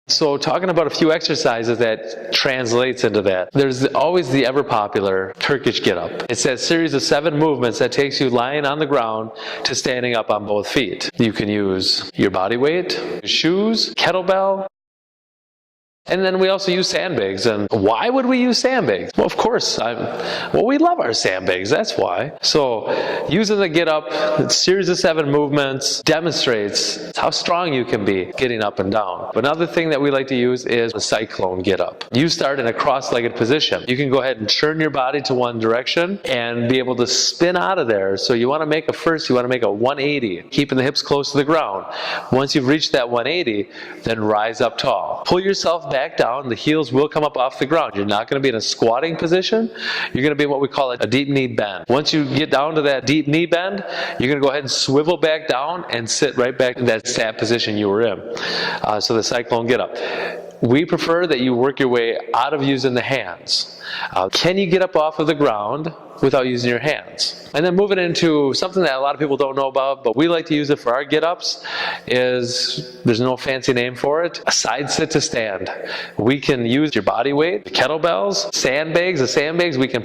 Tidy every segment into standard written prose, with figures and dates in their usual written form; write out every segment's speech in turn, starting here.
So talking about a few exercises that translates into that. There's always the ever popular Turkish get up. It's that series of 7 movements that takes you lying on the ground to standing up on both feet. You can use your body weight, shoes, kettlebell, and then we also use sandbags. And why would we use sandbags? Well, of course, we love our sandbags, that's why. So using the get up, series of 7 movements demonstrates how strong you can be getting up and down. But another thing that we like to use is a cyclone get up. You start in a cross-legged position. You can go ahead and turn your body to one direction and be able to spin out of there. So you want to make a 180, keeping the hips close to the ground. Once you've reached that 180, then rise up tall. Pull yourself back down, the heels will come up off the ground. You're not going to be in a squatting position. You're going to be in what we call a deep knee bend. Once you get down to that deep knee bend, you're going to go ahead and swivel back down and sit right back in that sat position you were in. So the cyclone get up. We prefer that you work your way out of using the hands. Can you get up off of the ground without using your hands? And then moving into something that a lot of people don't know about, but we like to use it for our get-ups, is, there's no fancy name for it, a side sit to stand. We can use your body weight, kettlebells, sandbags. The sandbags we can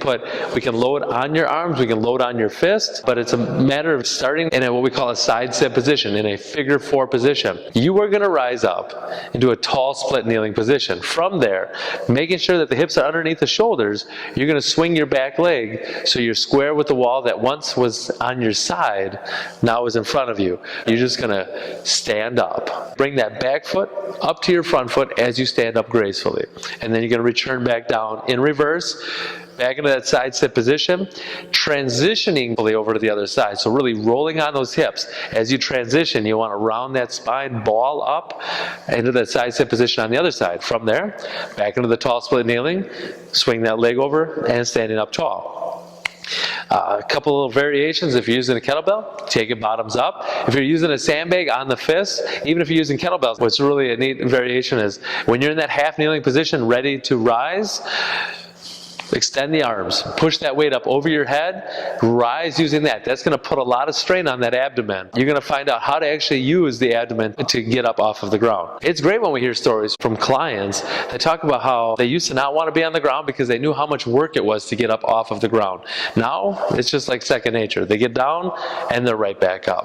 load on your arms, we can load on your fist, but it's a matter of starting in what we call a side sit position, in a figure 4 position. You are going to rise up into a tall split kneeling position. From there, making sure that the hips are underneath the shoulders, you're going to swing your back leg so you're square with the wall that once was on your side, now is in front of you. You're just going to stand up. Bring that back foot up to your front foot as you stand up gracefully. And then you're going to return back down in reverse, back into that side sit position, transitioning fully over to the other side. So really rolling on those hips. As you transition, you want to round that spine, ball up into that side sit position on the other side. From there, back into the tall split kneeling, swing that leg over, and standing up tall. A couple of variations. If you're using a kettlebell, take it bottoms up. If you're using a sandbag on the fist, even if you're using kettlebells, what's really a neat variation is when you're in that half kneeling position ready to rise, extend the arms, push that weight up over your head, rise using that. That's going to put a lot of strain on that abdomen. You're going to find out how to actually use the abdomen to get up off of the ground. It's great when we hear stories from clients that talk about how they used to not want to be on the ground because they knew how much work it was to get up off of the ground. Now, it's just like second nature. They get down and they're right back up.